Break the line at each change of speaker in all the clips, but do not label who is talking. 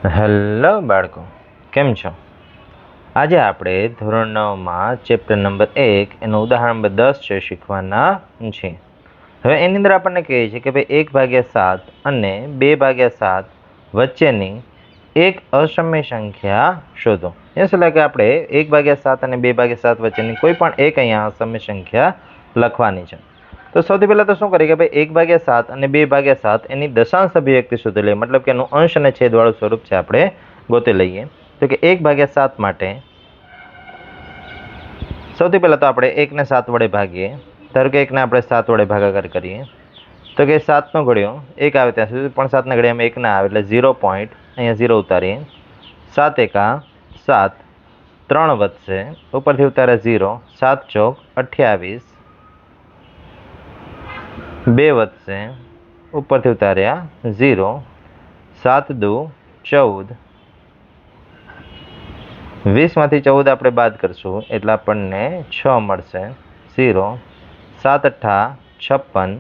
Hello બાળકો, કેમ છો? આજે આપણે ધોરણ 9માં ચેપ્ટર નંબર 1 એનું ઉદાહરણ નંબર 10 છે શીખવાના છે. હવે એની અંદર આપણને કહે છે કે ભાઈ 1/7 અને 2/7 વચ્ચેની એક અસમય સંખ્યા શોધો. એટલે કે આપણે 1/7 અને 2/7 વચ્ચેની કોઈ પણ એક અહીંયા અસમય સંખ્યા લખવાની છે. તો સૌથી પહેલાં તો શું કરીએ કે ભાઈ 1/7 અને 2/7 એની દશાંશ અભિવ્યક્તિ શોધી લઈએ, મતલબ કે એનું અંશ અને છેદવાળું સ્વરૂપ છે આપણે ગોતી લઈએ. તો કે 1/7 માટે સૌથી પહેલાં તો આપણે 1 ને 7 વડે ભાગીએ. ધારો કે 1 ને આપણે 7 વડે ભાગાકાર કરીએ તો કે 7 નો ઘડિયો 1 આવે ત્યાં સુધી પણ 7 ના ઘડિયામાં 1 ના આવે એટલે 0 પોઈન્ટ અહીંયા 0 ઉતારીએ. 7 એકા 7, 3 વધશે, ઉપરથી ઉતારે 0, 7 ચોક 28, 2 વધશે, ઉપરથી ઉતાર્યા 0, 7 દુ 14, 20માંથી 14 આપણે બાદ કરશું એટલે આપણને 6 મળશે. 0, 7 અઠ્ઠા 56,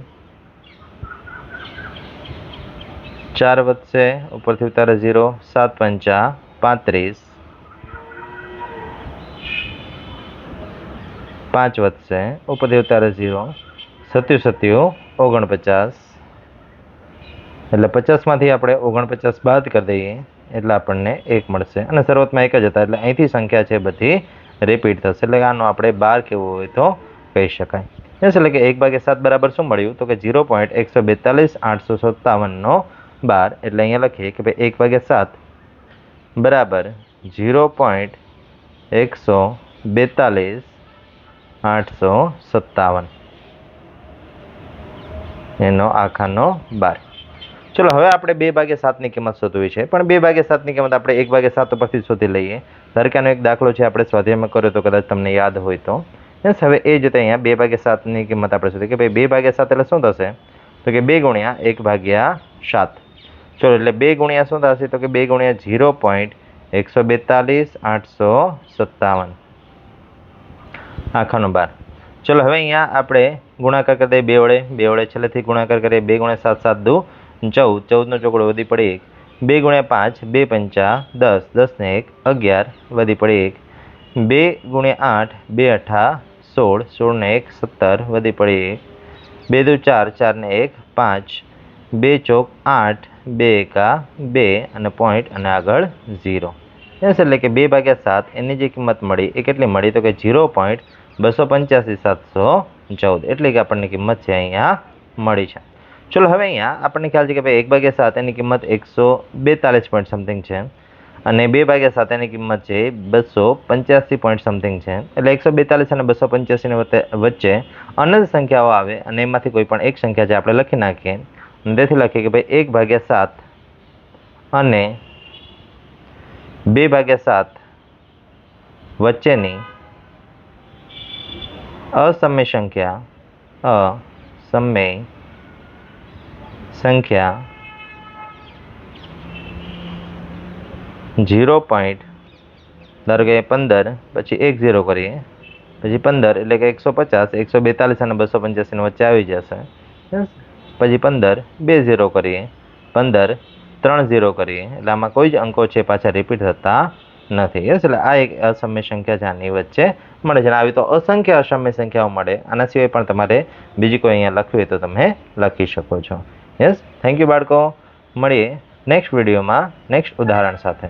4 વધશે, ઉપરથી ઉતારે 0, 7 પંચા 35, 5 વધશે, ઉપરથી ઉતારે 0, 7 7 49, એટલે 50માંથી આપણે 49 બાદ કરી દઈએ એટલે આપણને 1 મળશે અને શરૂઆતમાં 1 જ હતા એટલે અહીંથી સંખ્યા છે બધી રિપીટ થશે. એટલે આનો આપણે 12 કહેવું હોય તો કહી શકાય. એટલે કે 1/7 બરાબર શું મળ્યું તો કે 0.142,857 નો 12. એટલે અહીંયા લખીએ કે ભાઈ 1/7 બરાબર 0.142,857 એનો આખાનો 12. ચલો હવે આપણે 2/7ની કિંમત શોધવી છે, પણ 2/7ની કિંમત આપણે 1/7 ઉપરથી શોધી લઈએ. ધારો કે આનો એક દાખલો છે આપણે સ્વાધ્યાયમાં કર્યો તો કદાચ તમને યાદ હોય તો. હવે એ જ રીતે અહીંયા 2/7ની કિંમત આપણે શોધીએ કે ભાઈ 2/7 એટલે શું થશે તો કે 2 ગુણ્યા 1/7. ચલો એટલે 2 ગુણ્યા શું થશે તો કે 2 ગુણ્યા 0.142,857 આખાનો 12. ચલો હવે અહીંયા આપણે ગુણાકાર કરી દઈએ 2 વડે છેલ્લેથી ગુણાકાર કરીએ. 2 ગુણ્યા 7 7 દુ 14, 14 નો ચોકડો વધી પડે 1, 2 ગુણ્યા 5 2 પંચા 10, 10 ને 1 11 વધી પડે 1, 2 ગુણ્યા 8 2 અઠ્ઠા 16, 16 ને 1 17 વધી પડે 1, 2 દુ 4, 4 ને 1 5, 2 ચોક 8, 2 એકા 2 અને પોઈન્ટ અને આગળ 0. એટલે કે 2/7 એની જે કિંમત મળી એ કેટલી મળી તો કે 0.285,714, એટલે કે આપણને કિંમત છે અહીંયા મળી છે. ચલો હવે અહીંયા આપણને ખ્યાલ છે કે ભાઈ 1/7 એની કિંમત 142 પોઈન્ટ સમથિંગ છે અને 2/7 એની કિંમત છે 285 પોઈન્ટ સમથિંગ છે. એટલે 142 અને 285 વચ્ચે અનંત સંખ્યાઓ આવે અને એમાંથી કોઈ પણ એક સંખ્યા છે આપણે લખી નાખીએ. તેથી લખીએ કે ભાઈ 1/7 અને 2/7 વચ્ચેની અસમય સંખ્યા 0. ધારો કે 15 પછી 1 0 કરીએ પછી 15 એટલે કે 150, 142 અને 285 વચ્ચે આવી જશે. પછી 15 2 0 કરીએ, 15 3 0 કરીએ એટલે આમાં કોઈ જ અંકો છે પાછા રિપીટ થતા નથી. એટલે આ એક અસમય સંખ્યા છે આની વચ્ચે મળે છે. આવી તો અસંખ્ય અસમય સંખ્યાઓ મળે. આના સિવાય પણ તમારે બીજી કોઈ અહીંયા લખવી હોય તો તમે લખી શકો છો. યસ, થેન્ક યુ બાળકો. મળીએ નેક્સ્ટ વિડીયોમાં નેક્સ્ટ ઉદાહરણ સાથે.